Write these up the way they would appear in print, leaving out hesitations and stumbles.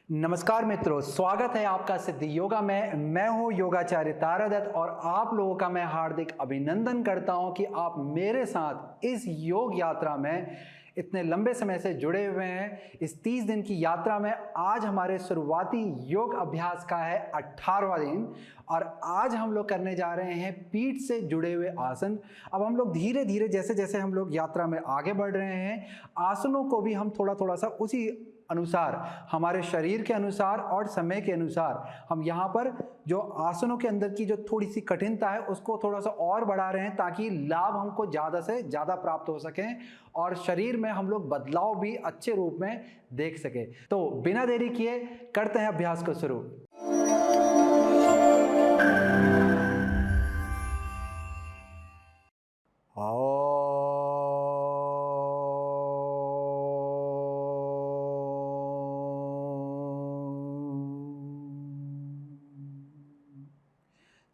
नमस्कार मित्रों, स्वागत है आपका सिद्धि योगा में। मैं हूं योगाचार्य तारादत्त और आप लोगों का मैं हार्दिक अभिनंदन करता हूं कि आप मेरे साथ इस योग यात्रा में इतने लंबे समय से जुड़े हुए हैं। इस 30 दिन की यात्रा में आज हमारे शुरुआती योग अभ्यास का है 18वां दिन और आज हम लोग करने जा रहे हैं पीठ से जुड़े हुए आसन। अब हम लोग धीरे धीरे जैसे जैसे हम लोग यात्रा में आगे बढ़ रहे हैं, आसनों को भी हम थोड़ा थोड़ा सा उसी अनुसार, हमारे शरीर के अनुसार और समय के अनुसार हम यहाँ पर जो आसनों के अंदर की जो थोड़ी सी कठिनता है उसको थोड़ा सा और बढ़ा रहे हैं ताकि लाभ हमको ज़्यादा से ज़्यादा प्राप्त हो सकें और शरीर में हम लोग बदलाव भी अच्छे रूप में देख सके। तो बिना देरी किए करते हैं अभ्यास को शुरू।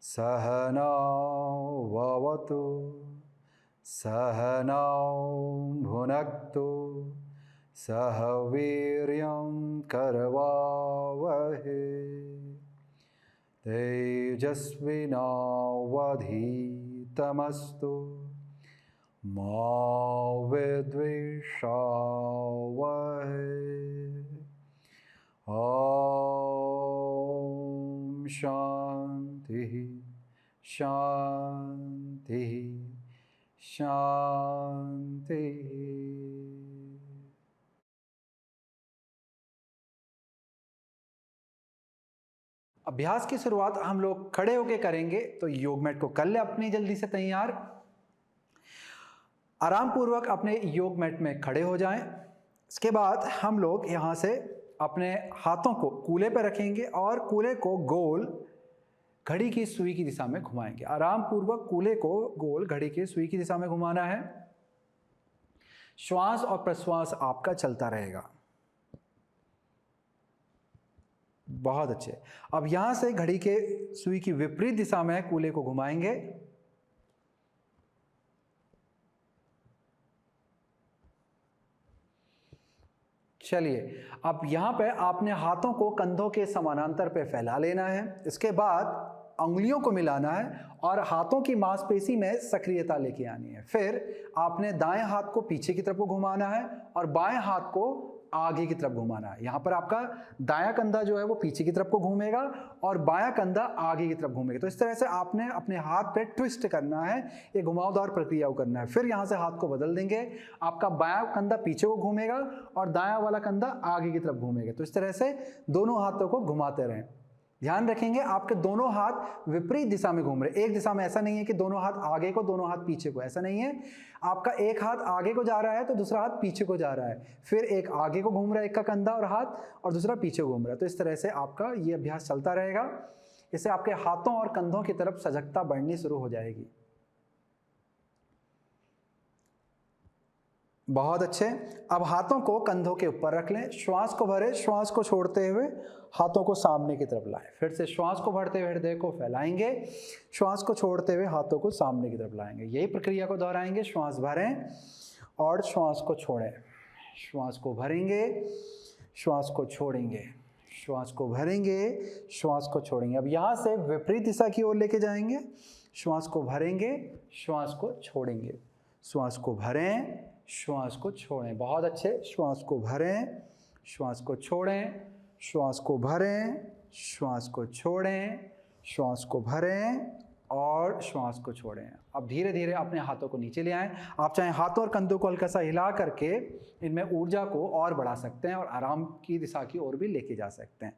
सहनौ भवतु सहनौ भुनक्तु सह वीर्यं करवावहै तेजस्विनावधीतमस्तु मा विद्विषावहै। ॐ शांति शांति शांति। अभ्यास की शुरुआत हम लोग खड़े होकर करेंगे, तो योग मैट को कर ले अपनी जल्दी से तैयार। आराम पूर्वक अपने योग मैट में खड़े हो जाएं। इसके बाद हम लोग यहाँ से अपने हाथों को कूल्हे पर रखेंगे और कूल्हे को गोल घड़ी की सुई की दिशा में घुमाएंगे। आराम पूर्वक कूल्हे को गोल घड़ी की सुई की दिशा में घुमाना है। श्वास और प्रश्वास आपका चलता रहेगा। बहुत अच्छे। अब यहां से घड़ी के सुई की विपरीत दिशा में कूल्हे को घुमाएंगे। चलिए, अब यहां पे आपने हाथों को कंधों के समानांतर पे फैला लेना है। इसके बाद अंगुलियों को मिलाना है और हाथों की मांसपेशी में सक्रियता लेके आनी है। फिर आपने दाएं हाथ को पीछे की तरफ को घुमाना है और बाएं हाथ को आगे की तरफ घुमाना है। यहाँ पर आपका दायां कंधा जो है वो पीछे की तरफ को घूमेगा और बायां कंधा आगे की तरफ घूमेगा। तो इस तरह से आपने अपने हाथ पे ट्विस्ट करना है, ये घुमावदार प्रक्रिया को करना है। फिर यहाँ से हाथ को बदल देंगे, आपका बायां कंधा पीछे को घूमेगा और दायां वाला कंधा आगे की तरफ घूमेगा। तो इस तरह से दोनों हाथों को घुमाते रहें। ध्यान रखेंगे आपके दोनों हाथ विपरीत दिशा में घूम रहे, एक दिशा में। ऐसा नहीं है कि दोनों हाथ आगे को दोनों हाथ पीछे को, ऐसा नहीं है। आपका एक हाथ आगे को जा रहा है तो दूसरा हाथ पीछे को जा रहा है, फिर एक आगे को घूम रहा है एक का कंधा और हाथ, और दूसरा पीछे घूम रहा है। तो इस तरह से आपका ये अभ्यास चलता रहेगा। इससे आपके हाथों और कंधों की तरफ सजगता बढ़नी शुरू हो जाएगी। बहुत अच्छे। अब हाथों को कंधों के ऊपर रख लें, श्वास को भरें, श्वास को छोड़ते हुए हाथों को सामने की तरफ लाएं। फिर से श्वास को भरते हुए हृदय को फैलाएंगे, श्वास को छोड़ते हुए हाथों को सामने की तरफ लाएंगे। यही प्रक्रिया को दोहराएंगे। श्वास भरें और श्वास को छोड़ें, श्वास को भरेंगे, श्वास को छोड़ेंगे, श्वास को भरेंगे, श्वास को छोड़ेंगे। अब यहाँ से विपरीत दिशा की ओर लेके जाएंगे। श्वास को भरेंगे, श्वास को छोड़ेंगे, श्वास को भरें, श्वास को छोड़ें। बहुत अच्छे। श्वास को भरें, श्वास को छोड़ें, श्वास को भरें, श्वास को छोड़ें, श्वास को भरें और श्वास को छोड़ें। अब धीरे धीरे अपने हाथों को नीचे ले आएं। आप चाहे हाथों और कंधों को हल्का सा हिला करके इनमें ऊर्जा को और बढ़ा सकते हैं और आराम की दिशा की ओर भी लेके जा सकते हैं।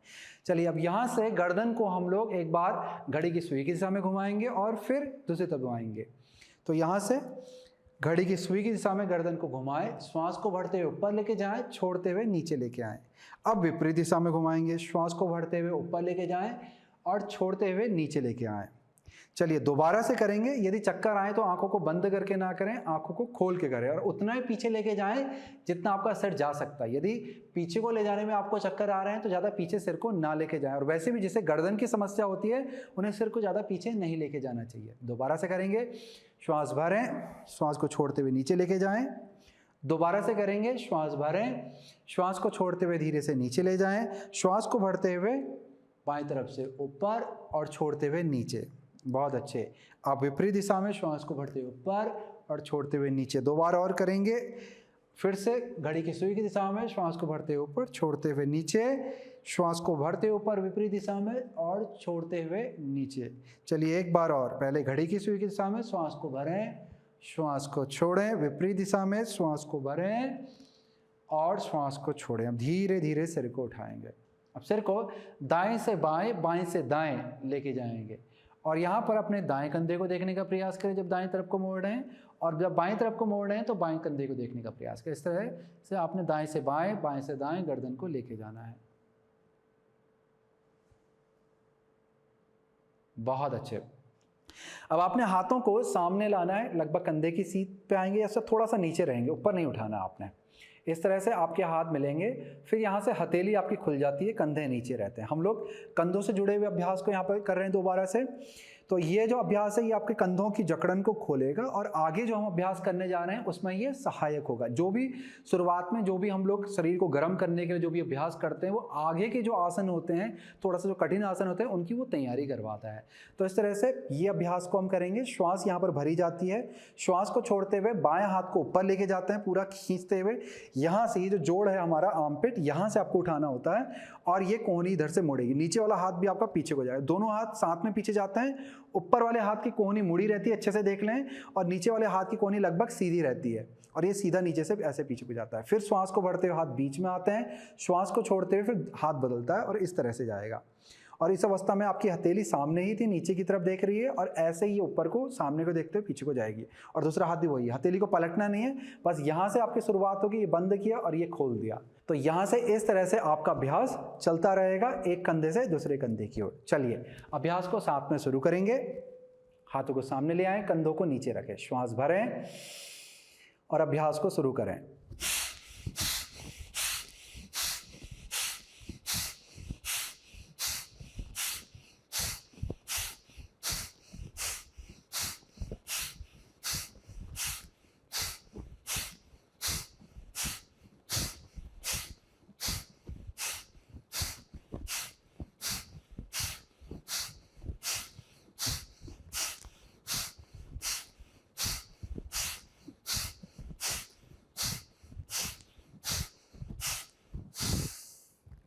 चलिए, अब यहाँ से गर्दन को हम लोग एक बार घड़ी की सुई की दिशा में घुमाएंगे और फिर दूसरी तरफ घुमाएंगे। तो यहाँ से घड़ी की सुई की दिशा में गर्दन को घुमाएं, श्वास को बढ़ते हुए ऊपर लेके जाएं, छोड़ते हुए नीचे लेके आएं। अब विपरीत दिशा में घुमाएंगे, श्वास को बढ़ते हुए ऊपर लेके जाएं और छोड़ते हुए नीचे लेके आएं। चलिए, दोबारा से करेंगे। यदि चक्कर आए तो आंखों को बंद करके ना करें, आंखों को खोल के करें और उतना ही पीछे लेके जाएं जितना आपका सिर जा सकता है। यदि पीछे को ले जाने में आपको चक्कर आ रहे हैं तो ज़्यादा पीछे सिर को ना लेके जाएं। और वैसे भी जिसे गर्दन की समस्या होती है उन्हें सिर को ज़्यादा पीछे नहीं लेके जाना चाहिए। दोबारा से करेंगे। श्वास भरें, श्वास को छोड़ते हुए नीचे लेके जाएं, दोबारा से करेंगे, श्वास भरें, श्वास को छोड़ते हुए धीरे से नीचे ले जाएं, श्वास को भरते हुए बाएं तरफ से ऊपर और छोड़ते हुए नीचे। बहुत अच्छे। आप विपरीत दिशा में श्वास को भरते हुए ऊपर और छोड़ते हुए नीचे। दो बार और करेंगे। फिर से घड़ी की सुई की दिशा में श्वास को भरते हुए ऊपर, छोड़ते हुए नीचे, श्वास को भरते हुए ऊपर विपरीत दिशा में और छोड़ते हुए नीचे। चलिए एक बार और। पहले घड़ी की सुई की दिशा में श्वास को भरें, श्वास को छोड़ें, विपरीत दिशा में श्वास को भरें और श्वास को छोड़ें। अब धीरे धीरे सिर को उठाएंगे। अब सिर को दाएं से बाएं, बाएं से दाएं लेके जाएंगे और यहाँ पर अपने दाएं कंधे को देखने का प्रयास करें जब दाएं तरफ को मोड़ रहे हैं, और जब बाएं तरफ को मोड़ रहे हैं तो बाएं कंधे को देखने का प्रयास करें। इस तरह से आपने दाएं से बाएं, बाएं से दाएं गर्दन को लेके जाना है। बहुत अच्छे। अब आपने हाथों को सामने लाना है, लगभग कंधे की सीध पे आएंगे या थोड़ा सा नीचे रहेंगे, ऊपर नहीं उठाना आपने। इस तरह से आपके हाथ मिलेंगे, फिर यहाँ से हथेली आपकी खुल जाती है, कंधे नीचे रहते हैं। हम लोग कंधों से जुड़े हुए अभ्यास को यहाँ पर कर रहे हैं दोबारा से। तो ये जो अभ्यास है ये आपके कंधों की जकड़न को खोलेगा और आगे जो हम अभ्यास करने जा रहे हैं उसमें ये सहायक होगा। जो भी शुरुआत में जो भी हम लोग शरीर को गर्म करने के लिए जो भी अभ्यास करते हैं वो आगे के जो आसन होते हैं, थोड़ा सा जो कठिन आसन होते हैं, उनकी वो तैयारी करवाता है। तो इस तरह से ये अभ्यास को हम करेंगे। श्वास यहाँ पर भरी जाती है, श्वास को छोड़ते हुए बाएं हाथ को ऊपर लेके जाते हैं, पूरा खींचते हुए। यहाँ से ये जो जोड़ है हमारा आर्मपिट, यहाँ से आपको उठाना होता है और ये कोहनी इधर से मुड़ेगी। नीचे वाला हाथ भी आपका पीछे को जाएगा। दोनों हाथ साथ में पीछे जाते हैं। ऊपर वाले हाथ की कोहनी मुड़ी रहती है, अच्छे से देख लें, और नीचे वाले हाथ की कोहनी लगभग सीधी रहती है और ये सीधा नीचे से ऐसे पीछे को जाता है। फिर श्वास को भरते हुए हाथ बीच में आते हैं, श्वास को छोड़ते हुए फिर हाथ बदलता है और इस तरह से जाएगा। और इस अवस्था में आपकी हथेली सामने ही थी, नीचे की तरफ देख रही है और ऐसे ही ऊपर को सामने को देखते हुए पीछे को जाएगी। और दूसरा हाथ भी वही, हथेली को पलटना नहीं है, बस यहाँ से आपकी शुरुआत होगी, ये बंद किया और ये खोल दिया। तो यहाँ से इस तरह से आपका अभ्यास चलता रहेगा, एक कंधे से दूसरे कंधे की ओर। चलिए अभ्यास को साथ में शुरू करेंगे। हाथों को सामने ले आएं, कंधों को नीचे रखें, श्वास भरें और अभ्यास को शुरू करें।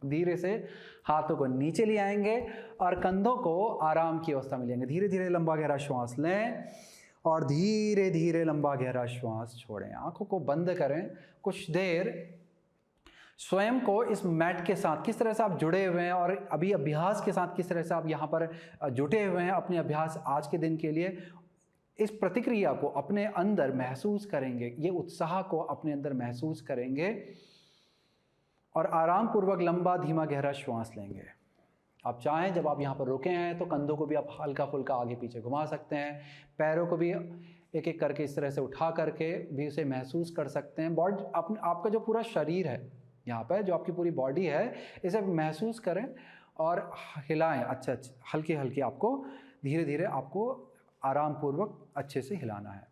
धीरे से हाथों को नीचे ले आएंगे और कंधों को आराम की अवस्था में लेंगे। धीरे धीरे लंबा गहरा श्वास लें और धीरे धीरे लंबा गहरा श्वास छोड़ें। आंखों को बंद करें। कुछ देर स्वयं को इस मैट के साथ किस तरह से आप जुड़े हुए हैं और अभी अभ्यास के साथ किस तरह से आप यहाँ पर जुटे हुए हैं अपने अभ्यास आज के दिन के लिए, इस प्रतिक्रिया को अपने अंदर महसूस करेंगे, ये उत्साह को अपने अंदर महसूस करेंगे और आराम पूर्वक लंबा धीमा गहरा श्वास लेंगे। आप चाहें जब आप यहाँ पर रुके हैं तो कंधों को भी आप हल्का फुल्का आगे पीछे घुमा सकते हैं, पैरों को भी एक एक करके इस तरह से उठा करके भी उसे महसूस कर सकते हैं। बॉडी आपका जो पूरा शरीर है यहाँ पर, जो आपकी पूरी बॉडी है, इसे महसूस करें और हिलाएं। अच्छा हल्के हल्के आपको धीरे धीरे आपको आराम पूर्वक अच्छे से हिलाना है।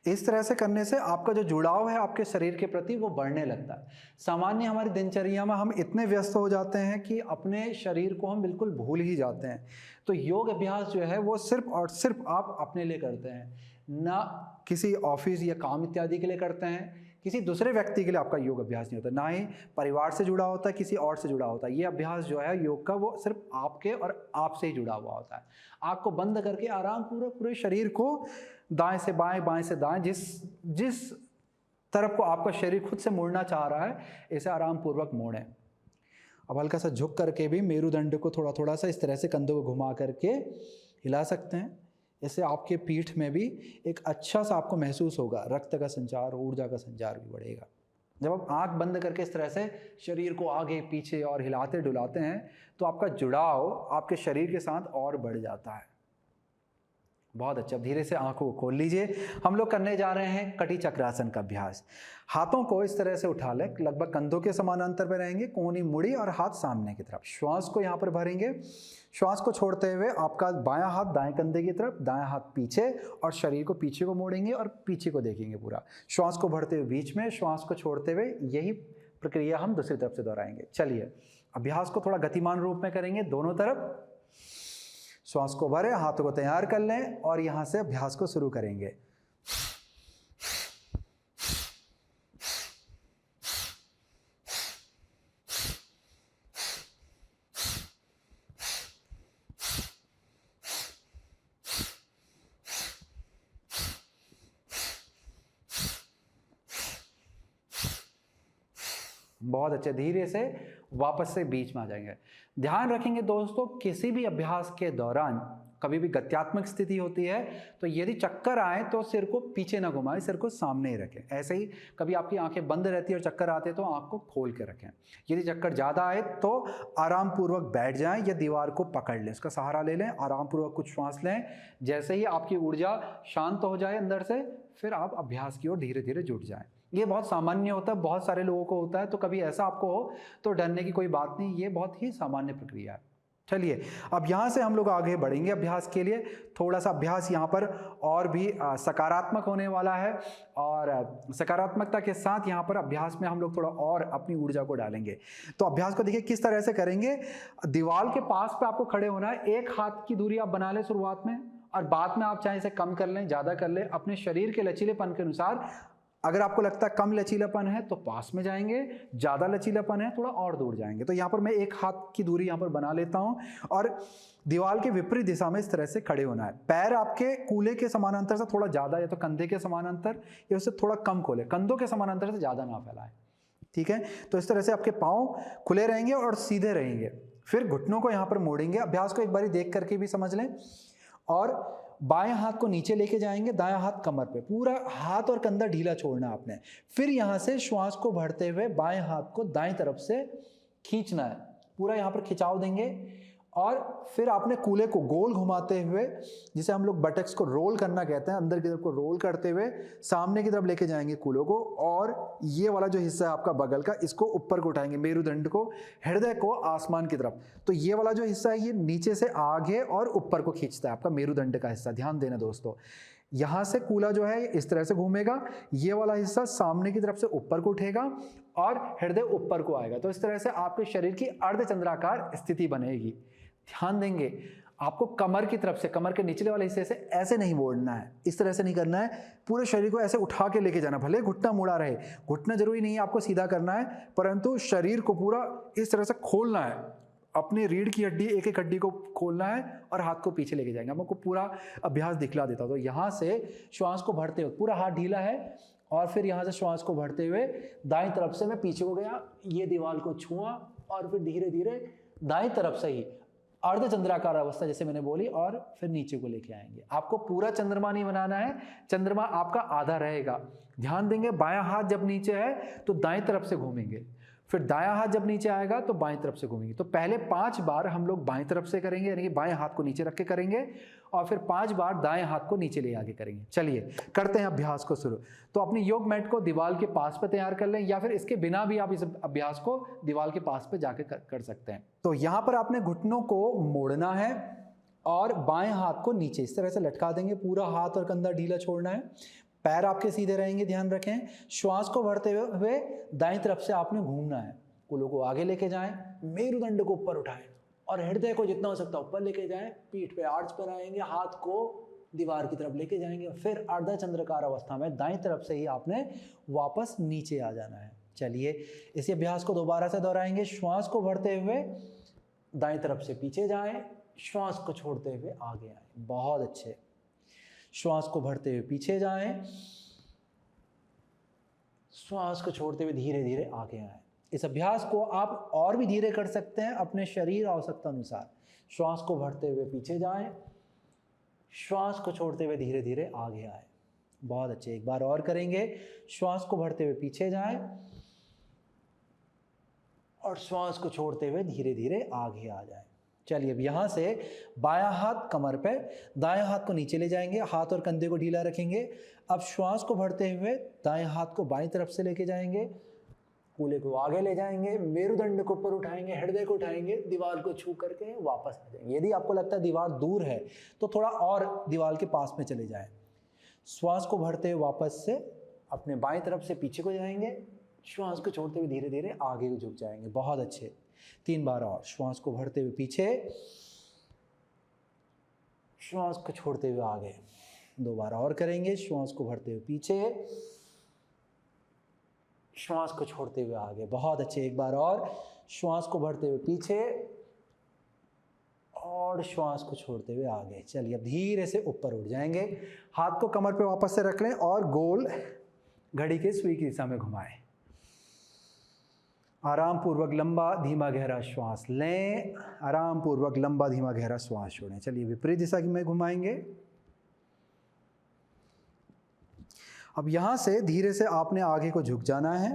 इस तरह से करने से आपका जो जुड़ाव है आपके शरीर के प्रति वो बढ़ने लगता है। सामान्य हमारी दिनचर्या में हम इतने व्यस्त हो जाते हैं कि अपने शरीर को हम बिल्कुल भूल ही जाते हैं। तो योग अभ्यास जो है वो सिर्फ और सिर्फ आप अपने लिए करते हैं, ना किसी ऑफिस या काम इत्यादि के लिए करते हैं। किसी दूसरे व्यक्ति के लिए आपका योग अभ्यास नहीं होता, ना ही परिवार से जुड़ा होता है, किसी और से जुड़ा होता है। ये अभ्यास जो है योग का वो सिर्फ आपके और आपसे ही जुड़ा हुआ होता है। आँख को बंद करके आराम पूरे शरीर को दाएं से बाएं, बाएं से दाएं, जिस तरफ को आपका शरीर खुद से मुड़ना चाह रहा है, इसे आराम पूर्वक मोड़ें। अब हल्का सा झुक करके भी मेरुदंड को थोड़ा थोड़ा सा इस तरह से कंधों को घुमा करके हिला सकते हैं। इससे आपके पीठ में भी एक अच्छा सा आपको महसूस होगा, रक्त का संचार, ऊर्जा का संचार भी बढ़ेगा। जब आप आंख बंद करके इस तरह से शरीर को आगे पीछे और हिलाते डुलाते हैं तो आपका जुड़ाव आपके शरीर के साथ और बढ़ जाता है। बहुत अच्छा। धीरे से आंखों को खोल लीजिए। हम लोग करने जा रहे हैं कटी चक्रासन का अभ्यास। हाथों को इस तरह से उठा लें, लगभग कंधों के समानांतर पे रहेंगे, कोहनी मुड़ी और हाथ सामने की तरफ। श्वास को यहाँ पर भरेंगे। श्वास को छोड़ते हुए आपका बायां हाथ दाएं कंधे की तरफ, दायां हाथ पीछे, और शरीर को पीछे को मोड़ेंगे और पीछे को देखेंगे पूरा। श्वास को भरते हुए बीच में, श्वास को छोड़ते हुए, यही प्रक्रिया हम दूसरी तरफ से दोहराएंगे। चलिए, अभ्यास को थोड़ा गतिमान रूप में करेंगे दोनों तरफ। श्वास को भरें, हाथों को तैयार कर लें और यहां से अभ्यास को शुरू करेंगे। बहुत अच्छे। धीरे से वापस से बीच में आ जाएंगे। ध्यान रखेंगे दोस्तों, किसी भी अभ्यास के दौरान कभी भी गत्यात्मक स्थिति होती है तो यदि चक्कर आए तो सिर को पीछे ना घुमाएं, सिर को सामने ही रखें। ऐसे ही कभी आपकी आंखें बंद रहती है और चक्कर आते तो आंख को खोल के रखें। यदि चक्कर ज़्यादा आए तो आराम पूर्वक बैठ जाएं या दीवार को पकड़ लें, उसका सहारा ले लें, आराम पूर्वक कुछ श्वास लें। जैसे ही आपकी ऊर्जा शांत हो जाए अंदर से, फिर आप अभ्यास की ओर धीरे धीरे जुट जाएं। ये बहुत सामान्य होता है, बहुत सारे लोगों को होता है, तो कभी ऐसा आपको हो तो डरने की कोई बात नहीं, ये बहुत ही सामान्य प्रक्रिया है। चलिए, अब यहाँ से हम लोग आगे बढ़ेंगे अभ्यास के लिए। थोड़ा सा अभ्यास यहाँ पर और भी सकारात्मक होने वाला है, और सकारात्मकता के साथ यहाँ पर अभ्यास में हम लोग थोड़ा और अपनी ऊर्जा को डालेंगे। तो अभ्यास को देखिए किस तरह से करेंगे। दीवार के पास पे आपको खड़े होना है। एक हाथ की दूरी आप बना लें शुरुआत में, और बाद में आप चाहे इसे कम कर लें, ज़्यादा कर लें, अपने शरीर के लचीलेपन के अनुसार। अगर आपको लगता है कम लचीलापन है तो पास में जाएंगे, ज़्यादा लचीलापन है थोड़ा और दूर जाएंगे। तो यहाँ पर मैं एक हाथ की दूरी यहाँ पर बना लेता हूँ, और दीवार के विपरीत दिशा में इस तरह से खड़े होना है। पैर आपके कूल्हे के समानांतर से थोड़ा ज़्यादा, या तो कंधे के समानांतर, या उससे थोड़ा कम खोले, कंधों के समानांतर से ज़्यादा ना फैलाएं। ठीक है, तो इस तरह से आपके पाँव खुले रहेंगे और सीधे रहेंगे। फिर घुटनों को यहाँ पर मोड़ेंगे। अभ्यास को एक बारी देख करके भी समझ लें। और बाएं हाथ को नीचे लेके जाएंगे, दायां हाथ कमर पे, पूरा हाथ और कंधा ढीला छोड़ना आपने। फिर यहां से श्वास को भरते हुए बाएं हाथ को दाएं तरफ से खींचना है, पूरा यहां पर खिंचाव देंगे। और फिर आपने कूल्हे को गोल घुमाते हुए, जिसे हम लोग बटक्स को रोल करना कहते हैं, अंदर की तरफ को रोल करते हुए सामने की तरफ लेके जाएंगे कूल्हे को। और ये वाला जो हिस्सा है आपका बगल का, इसको ऊपर को उठाएंगे, मेरुदंड को, हृदय को आसमान की तरफ। तो ये वाला जो हिस्सा है ये नीचे से आगे और ऊपर को खींचता है, आपका मेरुदंड का हिस्सा। ध्यान देना दोस्तों, यहाँ से कूल्हा जो है इस तरह से घूमेगा, ये वाला हिस्सा सामने की तरफ से ऊपर को उठेगा और हृदय ऊपर को आएगा। तो इस तरह से आपके शरीर की अर्धचंद्राकार स्थिति बनेगी। ध्यान देंगे, आपको कमर की तरफ से, कमर के निचले वाले हिस्से से ऐसे नहीं मोड़ना है, इस तरह से नहीं करना है। पूरे शरीर को ऐसे उठा के लेके जाना, भले घुटना मुड़ा रहे, घुटना जरूरी नहीं है आपको सीधा करना है, परंतु शरीर को पूरा इस तरह से खोलना है। अपनी रीढ़ की हड्डी, एक एक हड्डी को खोलना है और हाथ को पीछे लेके जाएंगे। मैं आपको पूरा अभ्यास दिखला देता हूँ। तो यहाँ से श्वास को भरते हुए, पूरा हाथ ढीला है, और फिर यहाँ से श्वास को भरते हुए दाईं तरफ से मैं पीछे को गया, ये दीवार को छुआ, और फिर धीरे धीरे दाईं तरफ से ही अर्धचंद्राकार अवस्था जैसे मैंने बोली, और फिर नीचे को लेके आएंगे। आपको पूरा चंद्रमा नहीं बनाना है, चंद्रमा आपका आधा रहेगा। ध्यान देंगे, बायां हाथ जब नीचे है तो दाएं तरफ से घूमेंगे, फिर दायां हाथ जब नीचे आएगा तो बाएं तरफ से घूमेंगे। तो पहले 5 बार हम लोग बाएं तरफ से करेंगे, यानी कि बाएं हाथ को नीचे रख के करेंगे, और फिर 5 बार दाएं हाथ को नीचे ले आके करेंगे। चलिए करते हैं अभ्यास को शुरू। तो अपनी योग मैट को दीवार के पास पे तैयार कर लें, या फिर इसके बिना भी आप इस अभ्यास को दीवार के पास पे जाके कर सकते हैं। तो यहाँ पर आपने घुटनों को मोड़ना है और बाएं हाथ को नीचे इस तरह से लटका देंगे, पूरा हाथ और कंधा ढीला छोड़ना है, पैर आपके सीधे रहेंगे। ध्यान रखें, श्वास को भरते हुए दाईं तरफ से आपने घूमना है, कूल्हे को आगे लेके जाएं, मेरुदंड को ऊपर उठाएं, और हृदय को जितना हो सकता है ऊपर लेके जाएं, पीठ पे आर्च पर आएंगे, हाथ को दीवार की तरफ लेके जाएंगे, फिर अर्धचंद्राकार अवस्था में दाईं तरफ से ही आपने वापस नीचे आ जाना है। चलिए इसी अभ्यास को दोबारा से दोहराएंगे। श्वास को भरते हुए दाईं तरफ से पीछे जाएं, श्वास को छोड़ते हुए आगे आएं। बहुत अच्छे। श्वास को भरते हुए पीछे जाएं, श्वास को छोड़ते हुए धीरे धीरे आगे आएं। इस अभ्यास को आप और भी धीरे कर सकते हैं अपने शरीर आवश्यकता अनुसार। श्वास को भरते हुए पीछे जाएं, श्वास को छोड़ते हुए धीरे धीरे आगे आएं। बहुत अच्छे, एक बार और करेंगे। श्वास को भरते हुए पीछे जाएं और श्वास को छोड़ते हुए धीरे धीरे आगे आ जाएं। चलिए अब यहाँ से बायां हाथ कमर पे, दाएं हाथ को नीचे ले जाएंगे, हाथ और कंधे को ढीला रखेंगे। अब श्वास को भरते हुए दाएं हाथ को बाईं तरफ से लेके जाएंगे, कूल्हे को आगे ले जाएंगे, मेरुदंड को ऊपर उठाएंगे, हृदय को उठाएंगे, दीवार को छू करके वापस आ जाएंगे। यदि आपको लगता है दीवार दूर है तो थोड़ा और दीवार के पास में चले जाएं। श्वास को भरते हुए वापस से अपने बाईं तरफ से पीछे को जाएंगे, श्वास को छोड़ते हुए धीरे धीरे आगे को झुक जाएंगे। बहुत अच्छे, 3 बार और। श्वास को भरते हुए पीछे, श्वास को छोड़ते हुए आगे। 2 बार और करेंगे। श्वास को भरते हुए पीछे, श्वास को छोड़ते हुए आगे। बहुत अच्छे, 1 बार और। श्वास को भरते हुए पीछे और श्वास को छोड़ते हुए आगे। चलिए अब धीरे से ऊपर उठ जाएंगे। हाथ को कमर पे वापस से रख लें और गोल घड़ी के सुई की दिशा में घुमाएं। आराम पूर्वक लंबा धीमा गहरा श्वास लें, आराम पूर्वक लंबा धीमा गहरा श्वास छोड़ें। चलिए विपरीत दिशा में घुमाएंगे। अब यहाँ से धीरे से आपने आगे को झुक जाना है।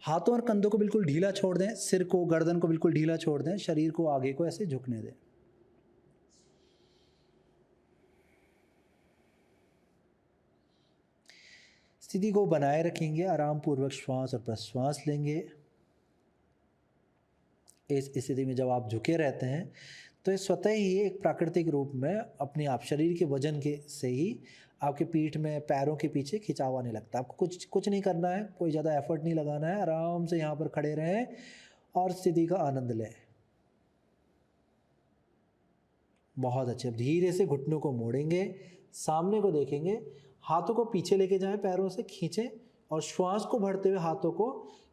हाथों और कंधों को बिल्कुल ढीला छोड़ दें, सिर को, गर्दन को बिल्कुल ढीला छोड़ दें, शरीर को आगे को ऐसे झुकने दें। स्थिति को बनाए रखेंगे, आराम पूर्वक श्वास और प्रश्वास लेंगे। इस स्थिति में जब आप झुके रहते हैं तो ये स्वतः ही एक प्राकृतिक रूप में अपने आप शरीर के वजन के से ही आपके पीठ में, पैरों के पीछे खिंचाव आने लगता है। आपको कुछ नहीं करना है, कोई ज़्यादा एफर्ट नहीं लगाना है। आराम से यहाँ पर खड़े रहें और स्थिति का आनंद लें। बहुत अच्छे। अब धीरे से घुटनों को मोड़ेंगे, सामने को देखेंगे, हाथों को पीछे लेके जाएं, पैरों से खींचें और श्वास को भरते हुए हाथों को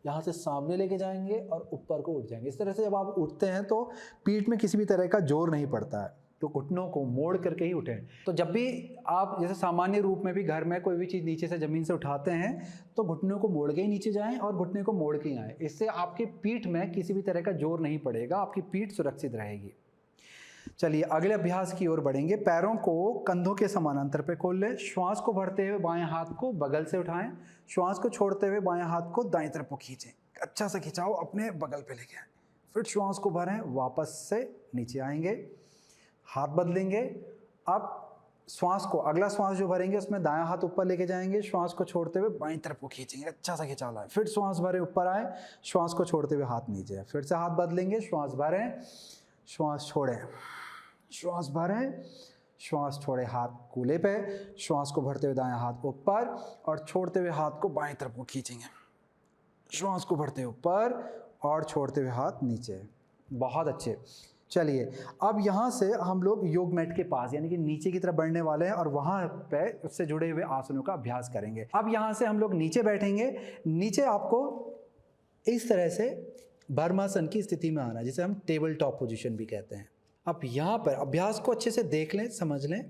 यहाँ से सामने लेके जाएंगे और ऊपर को उठ जाएंगे। इस तरह से जब आप उठते हैं तो पीठ में किसी भी तरह का जोर नहीं पड़ता है, तो घुटनों को मोड़ करके ही उठें। तो जब भी आप जैसे सामान्य रूप में भी घर में कोई भी चीज़ नीचे से ज़मीन से उठाते हैं तो घुटनों को मोड़ के ही नीचे जाएं और घुटने को मोड़ के ही आएँ। इससे आपकी पीठ में किसी भी तरह का जोर नहीं पड़ेगा, आपकी पीठ सुरक्षित रहेगी। चलिए अगले अभ्यास की ओर बढ़ेंगे। पैरों को कंधों के समानांतर पे खोल लें। श्वास को भरते हुए बाएं हाथ को बगल से उठाएं, श्वास को छोड़ते हुए बाएं हाथ को दाएं तरफ को खींचें। अच्छा सा खिंचाओ, अपने बगल पे लेके आएं। फिर श्वास को भरें, वापस से नीचे आएंगे, हाथ बदलेंगे। अब श्वास को, अगला श्वास जो भरेंगे उसमें दायां हाथ ऊपर लेके जाएंगे, श्वास को छोड़ते हुए बाएं तरफ को खींचेंगे। अच्छा सा खिंचाव लाएं। फिर श्वास भरें, ऊपर आए, श्वास को छोड़ते हुए हाथ नीचे। फिर से हाथ बदलेंगे, श्वास भरें, श्वास छोड़ें, श्वास भरें, श्वास छोड़े, हाथ कूल्हे पे, श्वास को भरते हुए दायां हाथ ऊपर और छोड़ते हुए हाथ को बाएं तरफ को खींचेंगे। श्वास को भरते हुए ऊपर और छोड़ते हुए हाथ नीचे। बहुत अच्छे। चलिए अब यहाँ से हम लोग योग मैट के पास यानी कि नीचे की तरफ बढ़ने वाले हैं और वहाँ पे उससे जुड़े हुए आसनों का अभ्यास करेंगे। अब यहाँ से हम लोग नीचे बैठेंगे। नीचे आपको इस तरह से भर्मासन की स्थिति में आना, जिसे हम टेबल टॉप पोजीशन भी कहते हैं। अब यहाँ पर अभ्यास को अच्छे से देख लें, समझ लें।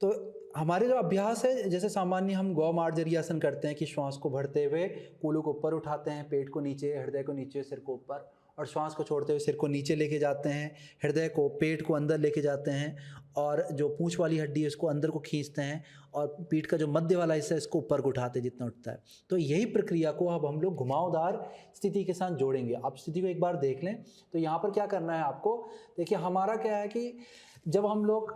तो हमारे जो अभ्यास है, जैसे सामान्य हम गौमार्जरी आसन करते हैं कि श्वास को भरते हुए कूल्हों को ऊपर उठाते हैं, पेट को नीचे, हृदय को नीचे, सिर को ऊपर, और श्वास को छोड़ते हुए सिर को नीचे लेके जाते हैं, हृदय को, पेट को अंदर लेके जाते हैं और जो पूंछ वाली हड्डी है उसको अंदर को खींचते हैं और पीठ का जो मध्य वाला हिस्सा है इसको ऊपर को उठाते हैं जितना उठता है। तो यही प्रक्रिया को अब हम लोग घुमावदार स्थिति के साथ जोड़ेंगे। आप स्थिति को एक बार देख लें। तो यहाँ पर क्या करना है आपको, देखिए हमारा क्या है कि जब हम लोग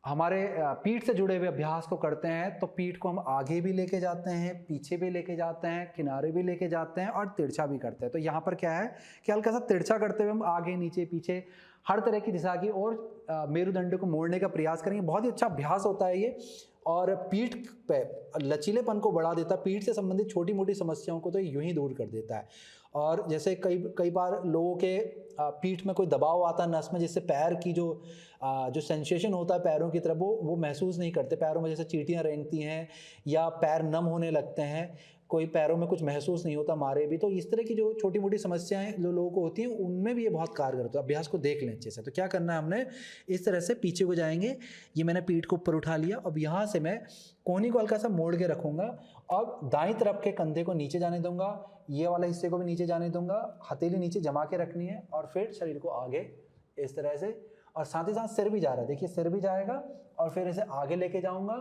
हमारे पीठ से जुड़े हुए अभ्यास को करते हैं तो पीठ को हम आगे भी लेके जाते हैं, पीछे भी लेके जाते हैं, किनारे भी लेके जाते हैं और तिरछा भी करते हैं। तो यहाँ पर क्या है कि हल्का सा तिरछा करते हुए हम आगे, नीचे, पीछे हर तरह की दिशा की और मेरुदंड को मोड़ने का प्रयास करेंगे। बहुत ही अच्छा अभ्यास होता है ये और पीठ पे लचीलेपन को बढ़ा देता है। पीठ से संबंधित छोटी मोटी समस्याओं को तो यूं ही दूर कर देता है। और जैसे कई बार लोगों के पीठ में कोई दबाव आता है नस में, जिससे पैर की जो सेंसेशन होता है पैरों की तरफ वो महसूस नहीं करते। पैरों में जैसे चींटियां रेंगती हैं या पैर नम होने लगते हैं, कोई पैरों में कुछ महसूस नहीं होता, मारे भी। तो इस तरह की जो छोटी मोटी समस्याएं जो लोगों को होती हैं उनमें भी ये बहुत कारगर होता है। अभ्यास को देख लें अच्छे से। तो क्या करना है हमने, इस तरह से पीछे को जाएंगे। ये मैंने पीठ को ऊपर उठा लिया। अब यहाँ से मैं कोहनी को हल्का सा मोड़ के रखूंगा और दाईं तरफ के कंधे को नीचे जाने दूंगा, ये वाला हिस्से को भी नीचे जाने दूंगा, हथेली नीचे जमा के रखनी है और फिर शरीर को आगे इस तरह से, और साथ ही साथ सिर भी जा रहा है। देखिए सिर भी जाएगा और फिर इसे आगे लेके जाऊंगा,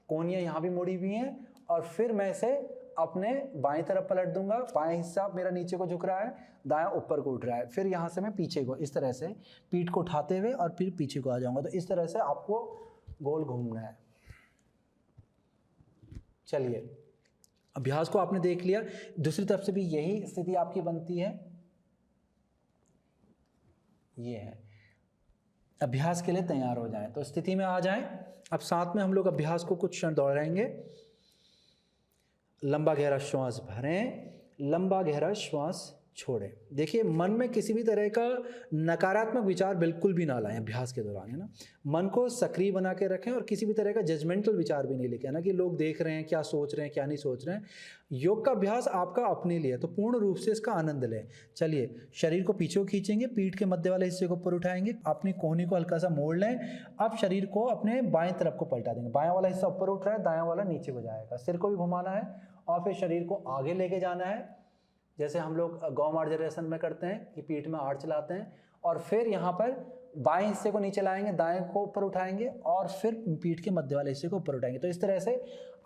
कोहनियाँ यहाँ भी मुड़ी हुई हैं और फिर मैं इसे अपने बाएं तरफ पलट दूंगा, बाएं हिस्सा मेरा नीचे को झुक रहा है, दायां ऊपर को उठ रहा है। फिर यहाँ से मैं पीछे को इस तरह से पीठ को उठाते हुए और फिर पीछे को आ जाऊंगा। तो इस तरह से आपको गोल घूमना है। चलिए, अभ्यास को आपने देख लिया। दूसरी तरफ से भी यही स्थिति आपकी बनती है। ये है, अभ्यास के लिए तैयार हो जाएं, तो स्थिति में आ जाएं। अब साथ में हम लोग अभ्यास को कुछ क्षण दोहराएंगे। लंबा गहरा श्वास भरें, लंबा गहरा श्वास छोड़ें। देखिए, मन में किसी भी तरह का नकारात्मक विचार बिल्कुल भी ना लाएं अभ्यास के दौरान, है ना। मन को सक्रिय बना के रखें और किसी भी तरह का जजमेंटल विचार भी नहीं लेके आना कि लोग देख रहे हैं, क्या सोच रहे हैं, क्या नहीं सोच रहे हैं। योग का अभ्यास आपका अपने लिए, तो पूर्ण रूप से इसका आनंद लें। चलिए, शरीर को पीछे खींचेंगे, पीठ के मध्य वाले हिस्से को ऊपर उठाएंगे, अपनी कोहनी को हल्का सा मोड़ लें। अब शरीर को अपने बाएं तरफ को पलटा देंगे, बायां वाला हिस्सा ऊपर उठ रहा है, दायां वाला नीचे को जाएगा। सिर को भी घुमाना है और फिर शरीर को आगे लेके जाना है, जैसे हम लोग गौमार्जरासन में करते हैं कि पीठ में आड़ चलाते हैं। और फिर यहाँ पर बाएं हिस्से को नीचे लाएंगे, दाएं को ऊपर उठाएंगे और फिर पीठ के मध्य वाले हिस्से को ऊपर उठाएंगे। तो इस तरह से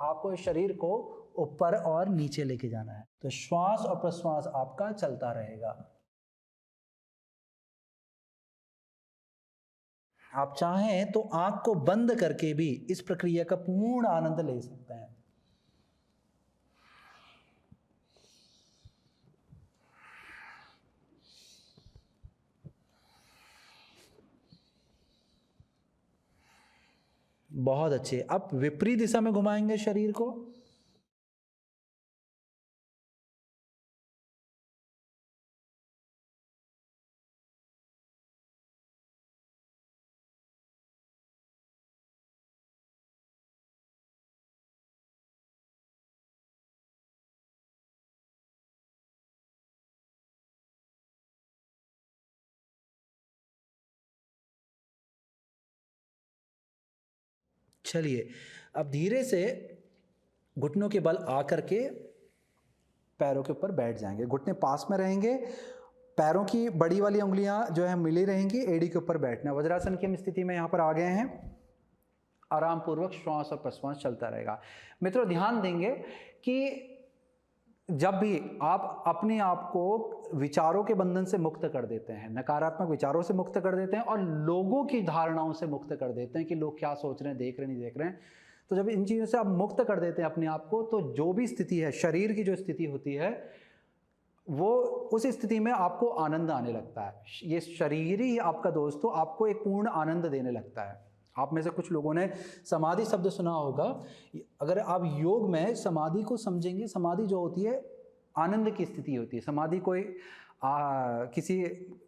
आपको शरीर को ऊपर और नीचे लेके जाना है। तो श्वास और प्रश्वास आपका चलता रहेगा। आप चाहें तो आंख को बंद करके भी इस प्रक्रिया का पूर्ण आनंद ले सकते हैं। बहुत अच्छे। अब विपरीत दिशा में घुमाएंगे शरीर को। चलिए, अब धीरे से घुटनों के बल आकर के पैरों के ऊपर बैठ जाएंगे, घुटने पास में रहेंगे, पैरों की बड़ी वाली उंगलियां जो है मिली रहेंगी, एड़ी के ऊपर बैठना। वज्रासन की हम स्थिति में यहाँ पर आ गए हैं। आराम पूर्वक श्वास और प्रश्वास चलता रहेगा। मित्रों, ध्यान देंगे कि जब भी आप अपने आप को विचारों के बंधन से मुक्त कर देते हैं, नकारात्मक विचारों से मुक्त कर देते हैं और लोगों की धारणाओं से मुक्त कर देते हैं कि लोग क्या सोच रहे हैं, देख रहे हैं, नहीं देख रहे हैं, तो जब इन चीज़ों से आप मुक्त कर देते हैं अपने आप को, तो जो भी स्थिति है, शरीर की जो स्थिति होती है, वो उस स्थिति में आपको आनंद आने लगता है। ये शरीर ही आपका दोस्तों आपको एक पूर्ण आनंद देने लगता है। आप में से कुछ लोगों ने समाधि शब्द सुना होगा। अगर आप योग में समाधि को समझेंगे, समाधि जो होती है आनंद की स्थिति होती है। समाधि कोई किसी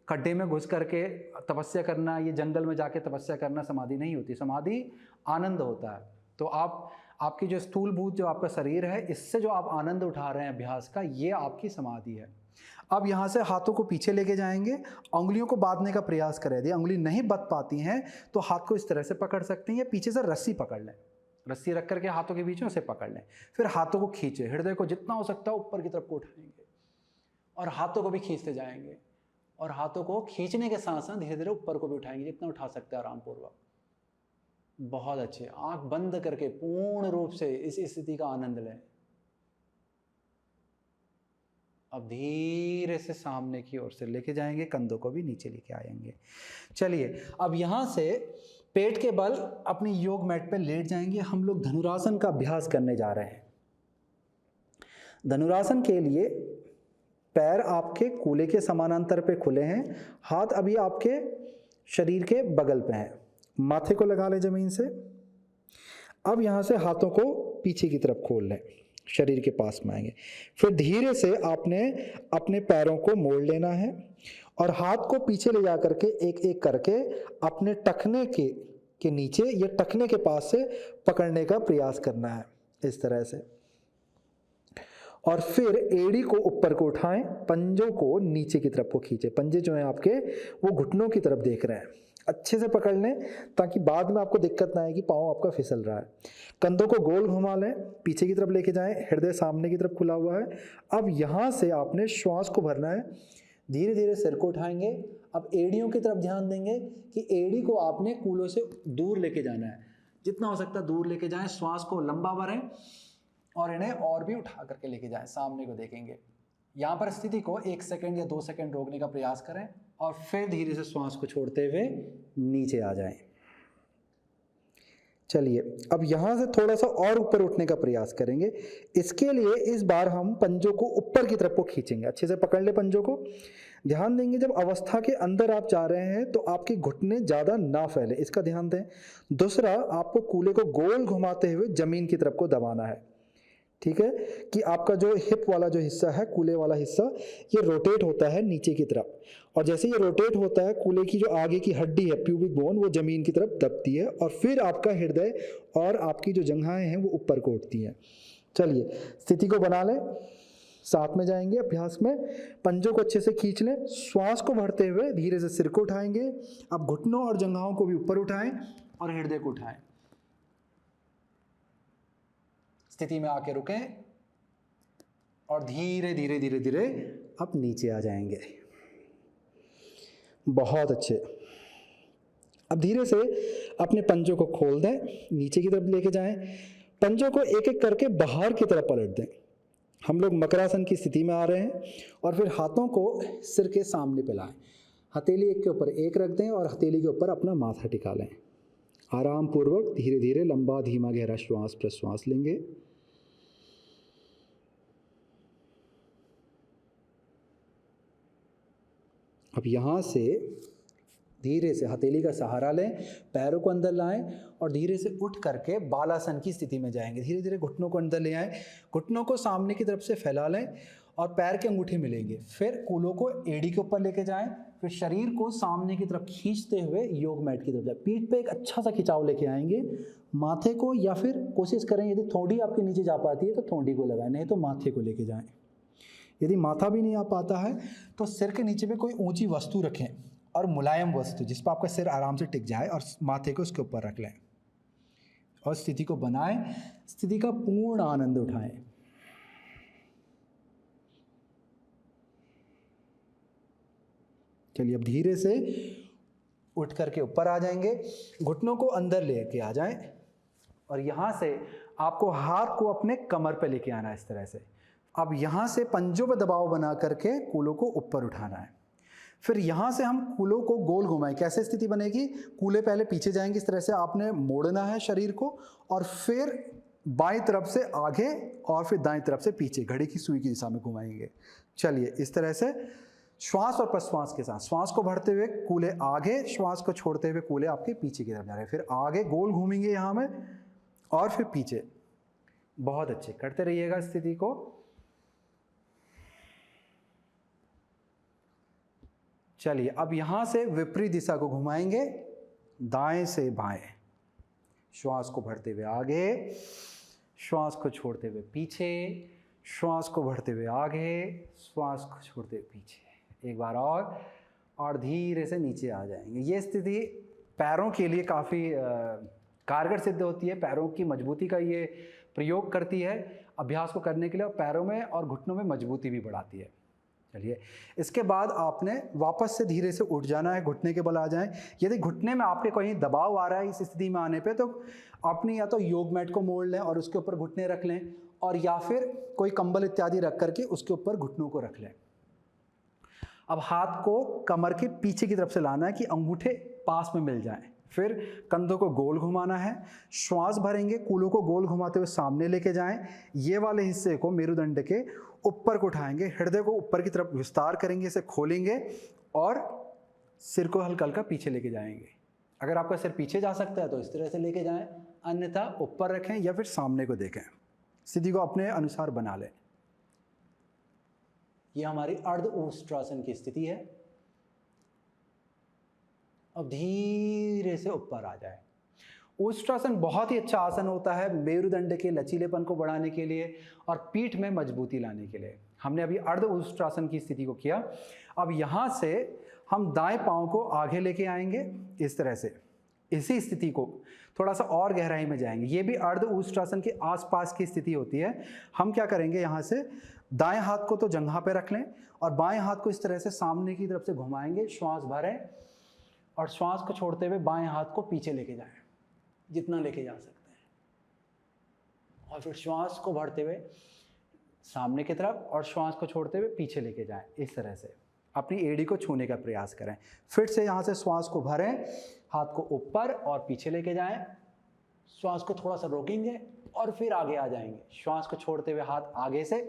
खड्डे में घुस करके तपस्या करना, ये जंगल में जाके तपस्या करना समाधि नहीं होती। समाधि आनंद होता है। तो आपकी जो स्थूलभूत जो आपका शरीर है, इससे जो आप आनंद उठा रहे हैं अभ्यास का, ये आपकी समाधि है। अब यहाँ से हाथों को पीछे लेके जाएंगे, उंगलियों को बांधने का प्रयास करें। यदि उंगली नहीं बंध पाती हैं तो हाथ को इस तरह से पकड़ सकते हैं या पीछे से रस्सी पकड़ लें, रस्सी रख करके हाथों के बीच में उसे पकड़ लें। फिर हाथों को खींचे, हृदय को जितना हो सकता है ऊपर की तरफ को उठाएंगे और हाथों को भी खींचते जाएंगे और हाथों को खींचने के साथ साथ धीरे धीरे ऊपर को भी उठाएंगे, जितना उठा सकते हैं आरामपूर्वक। बहुत अच्छे। आंख बंद करके पूर्ण रूप से इस स्थिति का आनंद लें। अब धीरे से सामने की ओर से लेके जाएंगे, कंधों को भी नीचे लेके आएंगे। चलिए, अब यहां से पेट के बल अपनी योग मैट पे लेट जाएंगे। हम लोग धनुरासन का अभ्यास करने जा रहे हैं। धनुरासन के लिए पैर आपके कूल्हे के समानांतर पे खुले हैं, हाथ अभी आपके शरीर के बगल पे हैं। माथे को लगा लें जमीन से। अब यहां से हाथों को पीछे की तरफ खोल लें, शरीर के पास में आएंगे। फिर धीरे से आपने अपने पैरों को मोड़ लेना है और हाथ को पीछे ले जा करके एक एक करके अपने टखने के नीचे या टखने के पास से पकड़ने का प्रयास करना है, इस तरह से। और फिर एड़ी को ऊपर को उठाएं, पंजों को नीचे की तरफ को खींचे। पंजे जो हैं आपके वो घुटनों की तरफ देख रहे हैं। अच्छे से पकड़ लें ताकि बाद में आपको दिक्कत ना आए कि पाँव आपका फिसल रहा है। कंधों को गोल घुमा लें, पीछे की तरफ लेके जाएं, हृदय सामने की तरफ खुला हुआ है। अब यहाँ से आपने श्वास को भरना है। धीरे धीरे सिर को उठाएंगे। अब एड़ियों की तरफ ध्यान देंगे कि एड़ी को आपने कूल्हों से दूर लेके जाना है, जितना हो सकता है दूर लेके जाएं। श्वास को लंबा भरें और इन्हें और भी उठा करके लेके जाएं, सामने को देखेंगे। यहाँ पर स्थिति को 1 सेकंड या 2 सेकंड रोकने का प्रयास करें और फिर धीरे से श्वास को छोड़ते हुए नीचे आ जाएं। चलिए अब यहाँ से थोड़ा सा और ऊपर उठने का प्रयास करेंगे। इसके लिए इस बार हम पंजों को ऊपर की तरफ को खींचेंगे। अच्छे से पकड़ ले पंजों को। ध्यान देंगे जब अवस्था के अंदर आप जा रहे हैं तो आपके घुटने ज़्यादा ना फैले, इसका ध्यान दें। दूसरा, आपको कूल्हे को गोल घुमाते हुए जमीन की तरफ को दबाना है। ठीक है, कि आपका जो हिप वाला जो हिस्सा है, कूल्हे वाला हिस्सा, ये रोटेट होता है नीचे की तरफ, और जैसे ये रोटेट होता है कूल्हे की जो आगे की हड्डी है, प्यूबिक बोन, वो जमीन की तरफ दबती है और फिर आपका हृदय और आपकी जो जंघाएं हैं वो ऊपर को उठती हैं। चलिए स्थिति को बना लें, साथ में जाएंगे अभ्यास में। पंजों को अच्छे से खींच लें, श्वास को भरते हुए धीरे से सिर को उठाएंगे। अब घुटनों और जंघाओं को भी ऊपर उठाएं और हृदय को उठाएं। स्थिति में आके रुकें और धीरे धीरे धीरे धीरे अब नीचे आ जाएंगे। बहुत अच्छे। अब धीरे से अपने पंजों को खोल दें, नीचे की तरफ लेके जाएं। पंजों को एक एक करके बाहर की तरफ पलट दें। हम लोग मकरासन की स्थिति में आ रहे हैं और फिर हाथों को सिर के सामने पे लाएं। हथेली एक के ऊपर एक रख दें और हथेली के ऊपर अपना माथा टिका लें। आराम पूर्वक धीरे धीरे लंबा धीमा गहरा श्वास प्रश्वास लेंगे। अब यहाँ से धीरे से हथेली का सहारा लें, पैरों को अंदर लाएं और धीरे से उठ करके बालासन की स्थिति में जाएंगे। धीरे धीरे घुटनों को अंदर ले आएं, घुटनों को सामने की तरफ से फैला लें और पैर के अंगूठे मिलेंगे। फिर कूल्हों को एड़ी के ऊपर लेके जाएं, फिर शरीर को सामने की तरफ खींचते हुए योग मैट की तरफ जाएं। पीठ पे एक अच्छा सा खिंचाव लेके आएंगे। माथे को, या फिर कोशिश करें यदि थोड़ी आपके नीचे जा पाती है तो थोड़ी को लगाएं, नहीं तो माथे को लेके जाएं। यदि माथा भी नहीं आ पाता है तो सिर के नीचे पे कोई ऊंची वस्तु रखें और मुलायम वस्तु जिस पर आपका सिर आराम से टिक जाए, और माथे को उसके ऊपर रख लें और स्थिति को बनाएं। स्थिति का पूर्ण आनंद उठाएं। चलिए अब धीरे से उठ करके ऊपर आ जाएंगे, घुटनों को अंदर लेके आ जाएं और यहाँ से आपको हाथ को अपने कमर पे लेके आना है इस तरह से। अब यहाँ से पंजों पे दबाव बना करके कूल्हों को ऊपर उठाना है। फिर यहाँ से हम कूल्हों को गोल घुमाएं। कैसे स्थिति बनेगी? कूल्हे पहले पीछे जाएंगे, इस तरह से आपने मोड़ना है शरीर को, और फिर बाईं तरफ से आगे और फिर दाईं तरफ से पीछे, घड़ी की सुई की दिशा में घुमाएंगे। चलिए इस तरह से श्वास और प्रश्वास के साथ, श्वास को भरते हुए कूल्हे आगे, श्वास को छोड़ते हुए कूल्हे आपके पीछे की तरफ जा रहे हैं। फिर आगे गोल घूमेंगे यहाँ में और फिर पीछे। बहुत अच्छे, करते रहिएगा स्थिति को। चलिए अब यहाँ से विपरीत दिशा को घुमाएंगे, दाएं से बाएं। श्वास को भरते हुए आगे, श्वास को छोड़ते हुए पीछे, श्वास को भरते हुए आगे, श्वास को छोड़ते हुए पीछे। एक बार और धीरे से नीचे आ जाएंगे। ये स्थिति पैरों के लिए काफ़ी कारगर सिद्ध होती है। पैरों की मजबूती का ये प्रयोग करती है अभ्यास को करने के लिए, और पैरों में और घुटनों में मजबूती भी बढ़ाती है। चलिए इसके बाद आपने वापस से धीरे से उठ जाना है, घुटने के बल आ जाएं। यदि घुटने में आपके कहीं दबाव आ रहा है इस स्थिति में आने पे, तो अपनी या तो योग मैट को मोड़ लें और उसके ऊपर घुटने रख लें, और या फिर कोई कंबल इत्यादि रख करके उसके ऊपर घुटनों को रख लें। अब हाथ को कमर के पीछे की तरफ से लाना है कि अंगूठे पास में मिल जाएं। फिर कंधों को गोल घुमाना है, श्वास भरेंगे, कूल्हों को गोल घुमाते हुए सामने लेके जाएं। ये वाले हिस्से को मेरुदंड के ऊपर को उठाएंगे, हृदय को ऊपर की तरफ विस्तार करेंगे, इसे खोलेंगे और सिर को हल्का हल्का पीछे लेके जाएंगे। अगर आपका सिर पीछे जा सकता है तो इस तरह से लेके जाएं, अन्यथा ऊपर रखें या फिर सामने को देखें। स्थिति को अपने अनुसार बना लें। यह हमारी अर्ध ओष्ट्रासन की स्थिति है। अब धीरे से ऊपर आ जाए। ओष्ट्रासन बहुत ही अच्छा आसन होता है मेरुदंड के लचीलेपन को बढ़ाने के लिए और पीठ में मजबूती लाने के लिए। हमने अभी अर्ध ओष्ट्रासन की स्थिति को किया। अब यहाँ से हम दाएं पांव को आगे लेके आएंगे इस तरह से। इसी स्थिति को थोड़ा सा और गहराई में जाएंगे। ये भी अर्ध ओष्ट्रासन के आसपास की स्थिति होती है। हम क्या करेंगे, यहाँ से दाएं हाथ को तो जंघा पे रख लें और बाएं हाथ को इस तरह से सामने की तरफ से घुमाएंगे। श्वास भरें और श्वास को छोड़ते हुए बाएं हाथ को पीछे लेके जाएं, जितना लेके जा सकते हैं। और फिर श्वास को भरते हुए सामने की तरफ और श्वास को छोड़ते हुए पीछे लेके जाएं। इस तरह से अपनी एड़ी को छूने का प्रयास करें। फिर से यहाँ से श्वास को भरें, हाथ को ऊपर और पीछे लेके जाएं, श्वास को थोड़ा सा रोकेंगे और फिर आगे आ जाएंगे। श्वास को छोड़ते हुए हाथ आगे से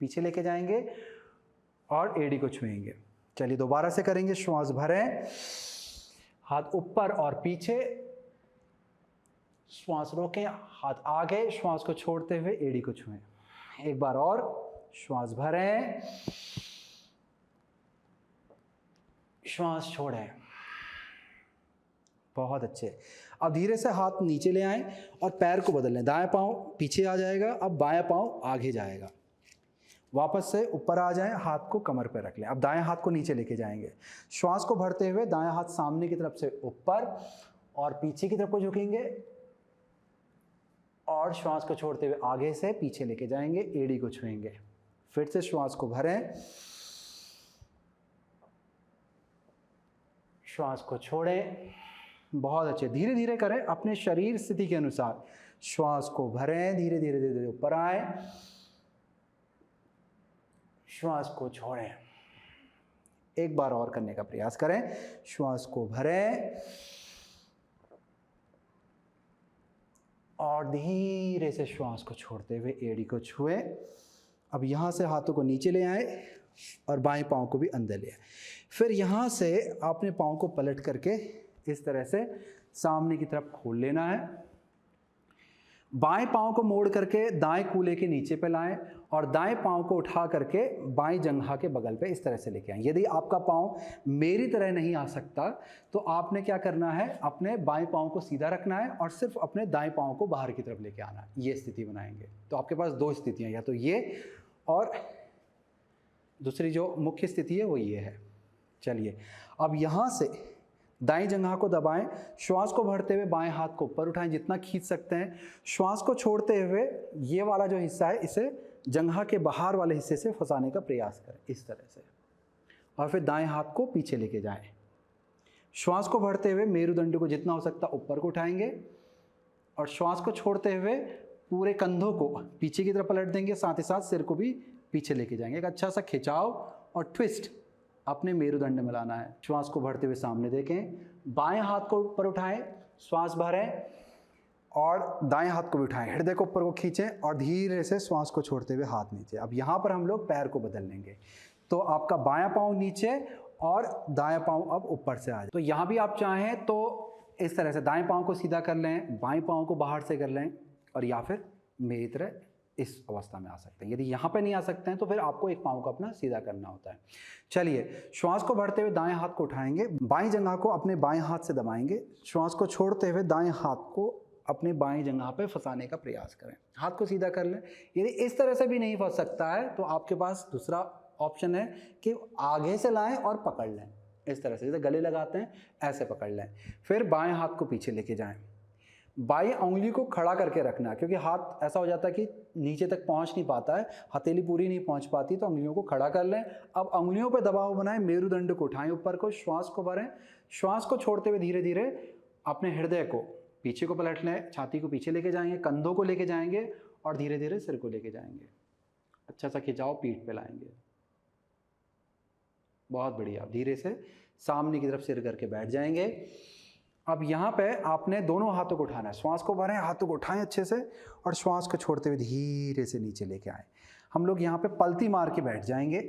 पीछे लेके जाएंगे और एड़ी को छुएंगे। चलिए दोबारा से करेंगे। श्वास भरें, हाथ ऊपर और पीछे, श्वास रोकें, हाथ आगे, श्वास को छोड़ते हुए एड़ी को छुएं। एक बार और, श्वास भरें, श्वास छोड़ें। बहुत अच्छे। अब धीरे से हाथ नीचे ले आएं और पैर को बदल लें। दाएं पांव पीछे आ जाएगा, अब बायां पांव आगे जाएगा। वापस से ऊपर आ जाएं, हाथ को कमर पर रख लें। अब दाएं हाथ को नीचे लेके जाएंगे। श्वास को भरते हुए दायां हाथ सामने की तरफ से ऊपर और पीछे की तरफ को झुकेंगे और श्वास को छोड़ते हुए आगे से पीछे लेके जाएंगे, एड़ी को छुएंगे। फिर से श्वास को भरें, श्वास को छोड़ें। बहुत अच्छे। धीरे धीरे करें अपने शरीर स्थिति के अनुसार। श्वास को भरें, धीरे धीरे धीरे धीरे ऊपर आए, श्वास को छोड़ें। एक बार और करने का प्रयास करें। श्वास को भरें और धीरे से श्वास को छोड़ते हुए एड़ी को छुएं। अब यहाँ से हाथों को नीचे ले आए और बाएं पाँव को भी अंदर ले आए। फिर यहाँ से आपने पाँव को पलट करके इस तरह से सामने की तरफ खोल लेना है। बाएं पाँव को मोड़ करके दाएं कूल्हे के नीचे पे लाएं और दाएं पाँव को उठा करके बाएं जंघा के बगल पे इस तरह से लेके आएं। यदि आपका पाँव मेरी तरह नहीं आ सकता तो आपने क्या करना है, अपने बाएं पाँव को सीधा रखना है और सिर्फ अपने दाएं पाँव को बाहर की तरफ लेके आना है। ये स्थिति बनाएंगे। तो आपके पास दो स्थितियाँ, या तो ये और दूसरी जो मुख्य स्थिति है वो ये है। चलिए अब यहाँ से दाएं जंघा को दबाएं, श्वास को भरते हुए बाएं हाथ को ऊपर उठाएं जितना खींच सकते हैं। श्वास को छोड़ते हुए ये वाला जो हिस्सा है इसे जंघा के बाहर वाले हिस्से से फंसाने का प्रयास करें इस तरह से, और फिर दाएं हाथ को पीछे लेके जाएं। श्वास को भरते हुए मेरुदंड को जितना हो सकता ऊपर को उठाएंगे और श्वास को छोड़ते हुए पूरे कंधों को पीछे की तरफ पलट देंगे, साथ ही साथ सिर को भी पीछे लेके जाएंगे। एक अच्छा सा खिंचाव और ट्विस्ट अपने मेरुदंड में लाना है। श्वास को भरते हुए सामने देखें, बाएं हाथ को ऊपर उठाएं, श्वास भरें और दाएं हाथ को भी उठाएं, हृदय को ऊपर को खींचें और धीरे से श्वास को छोड़ते हुए हाथ नीचे। अब यहाँ पर हम लोग पैर को बदल लेंगे, तो आपका बायां पाँव नीचे और दायां पाँव अब ऊपर से आ जाए। तो यहाँ भी आप चाहें तो इस तरह से दाएं पाँव को सीधा कर लें, बाएं पाँव को बाहर से कर लें, और या फिर मेरी तरह इस अवस्था में आ सकते हैं। यदि यहाँ पे नहीं आ सकते हैं तो फिर आपको एक पाँव को अपना सीधा करना होता है। चलिए श्वास को भरते हुए दाएं हाथ को उठाएंगे, बाएं जंघा को अपने बाएं हाथ से दबाएंगे, श्वास को छोड़ते हुए दाएं हाथ को अपने बाएं जंघा पे फंसाने का प्रयास करें। हाथ को सीधा कर लें। यदि इस तरह से भी नहीं फंस सकता है तो आपके पास दूसरा ऑप्शन है कि आगे से लाएं और पकड़ लें इस तरह से, जैसे गले लगाते हैं ऐसे पकड़ लें। फिर बाएं हाथ को पीछे लेके जाएं, बाएं उंगली को खड़ा करके रखना है, क्योंकि हाथ ऐसा हो जाता है कि नीचे तक पहुंच नहीं पाता है, हथेली पूरी नहीं पहुंच पाती, तो उंगलियों को खड़ा कर लें। अब उंगलियों पर दबाव बनाएं, मेरुदंड को उठाएं ऊपर को, श्वास को भरें, श्वास को छोड़ते हुए धीरे धीरे अपने हृदय को पीछे को पलट लें, छाती को पीछे लेके जाएंगे, कंधों को लेके जाएंगे और धीरे धीरे सिर को लेके जाएंगे। अच्छा सा खिंचाव पीठ पे लाएंगे। बहुत बढ़िया। धीरे से सामने की तरफ सिर करके बैठ जाएंगे। अब यहाँ पे आपने दोनों हाथों को उठाना है, श्वास को भरें, हाथों को उठाएं अच्छे से और श्वास को छोड़ते हुए धीरे से नीचे लेके आए। हम लोग यहाँ पे पलती मार के बैठ जाएंगे।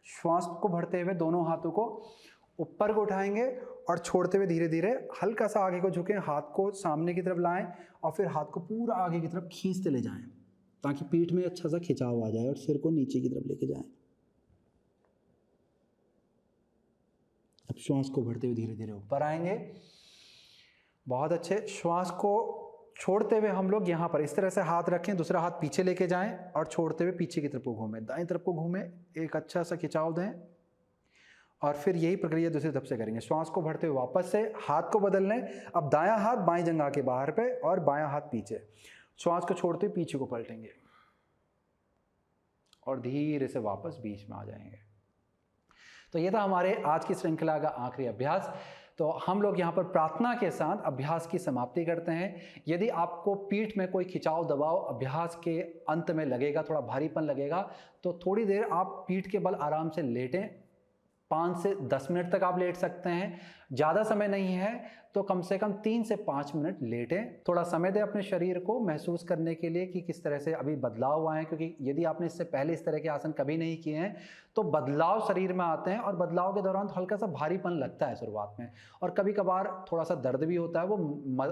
श्वास को भरते हुए दोनों हाथों को ऊपर को उठाएंगे और छोड़ते हुए धीरे धीरे हल्का सा आगे को झुकें, हाथ को सामने की तरफ लाएं और फिर हाथ को पूरा आगे की तरफ खींचते ले जाएं ताकि पीठ में अच्छा सा खिंचाव आ जाए और सिर को नीचे की तरफ लेके जाएं। अब श्वास को भरते हुए धीरे धीरे ऊपर आएंगे। बहुत अच्छे। श्वास को छोड़ते हुए हम लोग यहाँ पर इस तरह से हाथ रखें, दूसरा हाथ पीछे लेके जाएं और छोड़ते हुए पीछे की तरफ को घूमें, दाएं तरफ को घूमें, एक अच्छा सा खिंचाव दें और फिर यही प्रक्रिया दूसरी तरफ से करेंगे। श्वास को भरते हुए वापस से हाथ को बदल लें। अब दायां हाथ बाएं जंघा के बाहर पे और बायां हाथ पीछे। श्वास को छोड़ते हुए पीछे को पलटेंगे और धीरे से वापस बीच में आ जाएंगे। तो ये था हमारे आज की श्रृंखला का आखिरी अभ्यास। तो हम लोग यहाँ पर प्रार्थना के साथ अभ्यास की समाप्ति करते हैं। यदि आपको पीठ में कोई खिंचाव दबाव अभ्यास के अंत में लगेगा, थोड़ा भारीपन लगेगा, तो थोड़ी देर आप पीठ के बल आराम से लेटें। 5 से 10 मिनट तक आप लेट सकते हैं। ज़्यादा समय नहीं है तो कम से कम 3 से 5 मिनट लेटें। थोड़ा समय दें अपने शरीर को महसूस करने के लिए कि किस तरह से अभी बदलाव आए, क्योंकि यदि आपने इससे पहले इस तरह के आसन कभी नहीं किए हैं तो बदलाव शरीर में आते हैं, और बदलाव के दौरान हल्का सा भारीपन लगता है शुरुआत में, और कभी कभार थोड़ा सा दर्द भी होता है। वो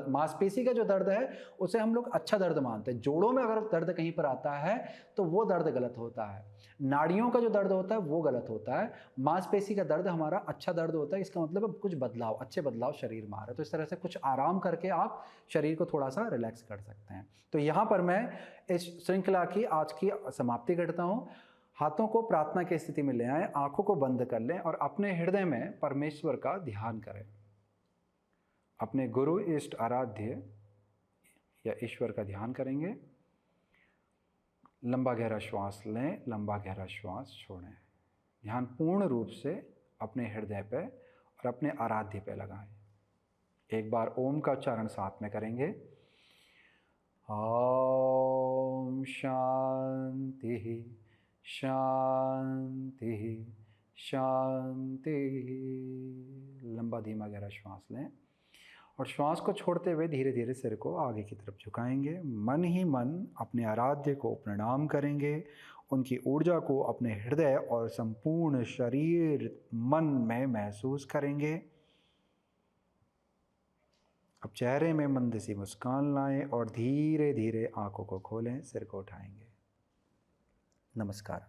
मांसपेशी का जो दर्द है उसे हम लोग अच्छा दर्द मानते हैं। जोड़ों में अगर दर्द कहीं पर आता है तो वो दर्द गलत होता है। नाड़ियों का जो दर्द होता है वो गलत होता है। मांसपेशी का दर्द हमारा अच्छा दर्द होता है। इसका मतलब कुछ बदलाव, अच्छे बदलाव शरीर में आ रहे हैं। तो इस तरह से कुछ आराम करके आप शरीर को थोड़ा सा रिलैक्स कर सकते हैं। तो यहाँ पर मैं इस श्रृंखला की आज की समाप्ति करता हूँ। हाथों को प्रार्थना की स्थिति में ले आएं, आंखों को बंद कर लें और अपने हृदय में परमेश्वर का ध्यान करें। अपने गुरु, इष्ट, आराध्य या ईश्वर का ध्यान करेंगे। लंबा गहरा श्वास लें, लंबा गहरा श्वास छोड़ें। ध्यान पूर्ण रूप से अपने हृदय पे और अपने आराध्य पे लगाएं। एक बार ओम का उच्चारण साथ में करेंगे। ओम शांति शांति शांति। लंबा धीमा गहरा श्वास लें और श्वास को छोड़ते हुए धीरे धीरे सिर को आगे की तरफ झुकाएंगे। मन ही मन अपने आराध्य को प्रणाम करेंगे। उनकी ऊर्जा को अपने हृदय और संपूर्ण शरीर मन में महसूस करेंगे। अब चेहरे में मंद सी मुस्कान लाएं और धीरे धीरे आंखों को खोलें, सिर को उठाएंगे। नमस्कार।